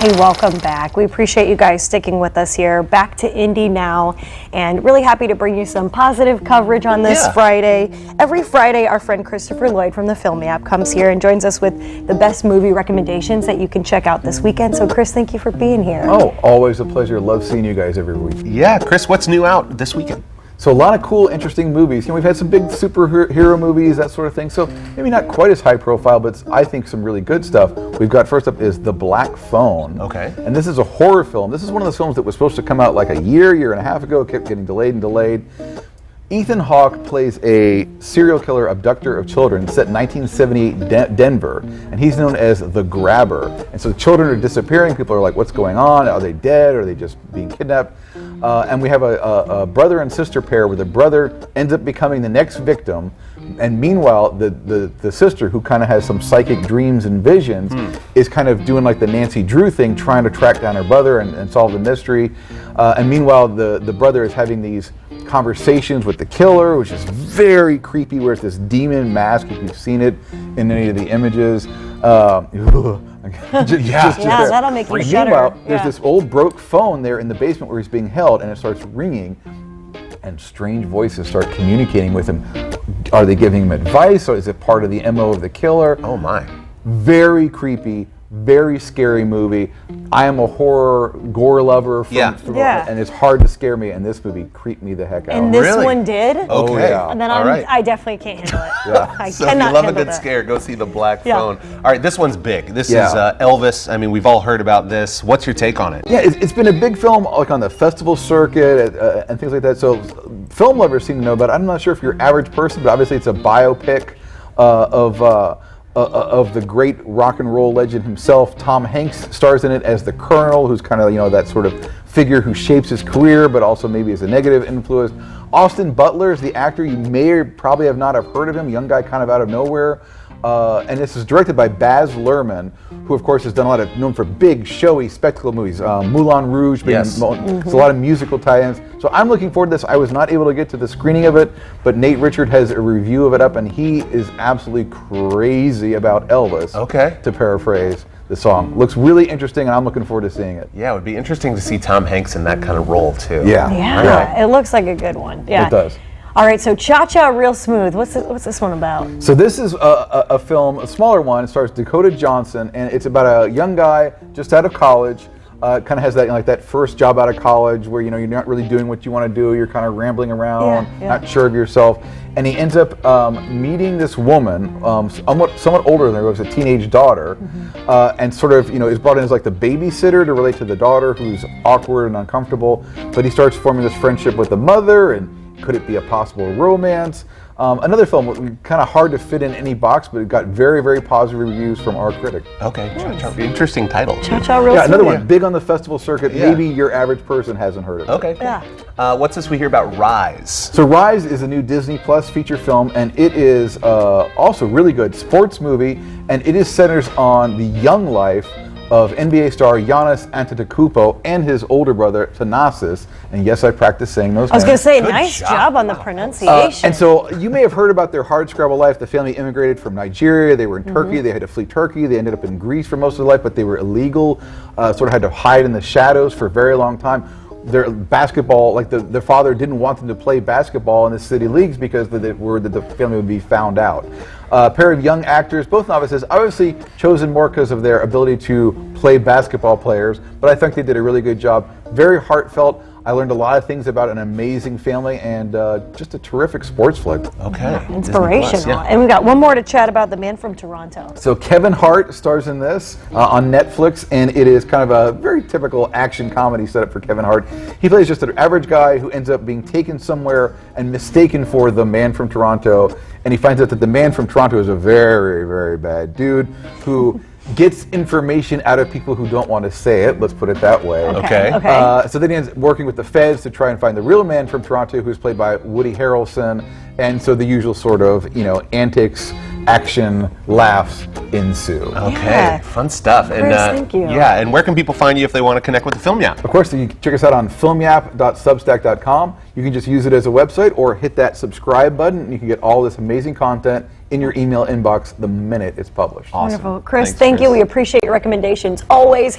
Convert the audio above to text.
Hey, welcome back. We appreciate you guys sticking with us here. Back to Indy now, and really happy to bring you some positive coverage on this Friday. Every Friday, our friend Christopher Lloyd from the Film App comes here and joins us with the best movie recommendations that you can check out this weekend. So, Chris, thank you for being here. Oh, always a pleasure. Love seeing you guys every week. Yeah, Chris, what's new out this weekend? So a lot of cool, interesting movies. You know, we've had some big superhero movies, that sort of thing. So maybe not quite as high profile, but I think some really good stuff. We've got first up is The Black Phone. Okay. And this is a horror film. This is one of those films that was supposed to come out like a year and a half ago, kept getting delayed and delayed. Ethan Hawke plays a serial killer abductor of children set in 1978 Denver, and he's known as the Grabber. And so the children are disappearing. People are like, what's going on? Are they dead? Are they just being kidnapped? And we have a brother and sister pair where the brother ends up becoming the next victim, and meanwhile the sister, who kind of has some psychic dreams and visions, is kind of doing like the Nancy Drew thing, trying to track down her brother and solve the mystery. And meanwhile the brother is having these conversations with the killer, which is very creepy, where it's this demon mask, if you've seen it in any of the images. That'll make you shudder. Meanwhile, there's this old broke phone there in the basement where he's being held, and it starts ringing, and strange voices start communicating with him. Are they giving him advice, or is it part of the MO of the killer? Oh my. Very creepy, very scary movie. I am a horror gore lover, and it's hard to scare me, and this movie creeped me the heck out. And this one did? Okay. Oh, yeah. And then I definitely can't handle it. I so if you love a good scare, go see The Black Phone. All right, this one's big. This is Elvis. I mean, we've all heard about this. What's your take on it? Yeah, it's been a big film, like on the festival circuit and things like that. So film lovers seem to know about it. I'm not sure if you're average person, but obviously it's a biopic of the great rock and roll legend himself. Tom Hanks stars in it as the Colonel, who's kind of, you know, that sort of figure who shapes his career, but also maybe is a negative influence. Austin Butler is the actor. You may or probably have not have heard of him, young guy kind of out of nowhere. And this is directed by Baz Luhrmann, who of course has done known for big, showy, spectacle movies. Moulin Rouge, it's a lot of musical tie-ins. So I'm looking forward to this. I was not able to get to the screening of it, but Nate Richard has a review of it up, and he is absolutely crazy about Elvis, to paraphrase the song. Looks really interesting, and I'm looking forward to seeing it. Yeah, it would be interesting to see Tom Hanks in that kind of role too. Yeah, it looks like a good one. Yeah, it does. All right, so Cha Cha Real Smooth. What's this one about? So this is a film, a smaller one. It stars Dakota Johnson, and it's about a young guy just out of college. Kind of has that, like that first job out of college where, you know, you're not really doing what you want to do. You're kind of rambling around, not sure of yourself. And he ends up meeting this woman, somewhat older than her, was a teenage daughter, and sort of, you know, is brought in as like the babysitter to relate to the daughter, who's awkward and uncomfortable. But he starts forming this friendship with the mother, and could it be a possible romance? Another film, kind of hard to fit in any box, but it got very, very positive reviews from our critic. Okay, interesting title. Cha Cha Real Smooth. Yeah, another one, big on the festival circuit. Maybe your average person hasn't heard of it. Okay. Yeah. What's this we hear about Rise? So Rise is a new Disney Plus feature film, and it is also really good sports movie, and it centers on the young life of NBA star Giannis Antetokounmpo and his older brother Thanasis. And yes, I practiced saying those names. I was going to say, nice job on the pronunciation. And so you may have heard about their hardscrabble life. The family immigrated from Nigeria. They were in Turkey. They had to flee Turkey. They ended up in Greece for most of their life, but they were illegal, sort of had to hide in the shadows for a very long time. Their basketball, like their father didn't want them to play basketball in the city leagues because they were worried that the family would be found out. A pair of young actors, both novices, obviously chosen more because of their ability to play basketball players, but I think they did a really good job. Very heartfelt. I learned a lot of things about an amazing family and just a terrific sports flick. Okay. Inspirational. And we got one more to chat about, The Man from Toronto. So Kevin Hart stars in this on Netflix, and it is kind of a very typical action comedy setup for Kevin Hart. He plays just an average guy who ends up being taken somewhere and mistaken for the Man from Toronto, and he finds out that the Man from Toronto is a very, very bad dude who gets information out of people who don't want to say it, let's put it that way. Okay. So then he ends up working with the feds to try and find the real Man from Toronto, who's played by Woody Harrelson, and so the usual sort of, you know, antics, action, laughs ensue. Okay, fun stuff. And thank you. Yeah, and where can people find you if they want to connect with the Film App? Of course, you can check us out on filmyap.substack.com. You can just use it as a website or hit that subscribe button, and you can get all this amazing content in your email inbox the minute it's published. Wonderful. Chris, thank you. We appreciate your recommendations always.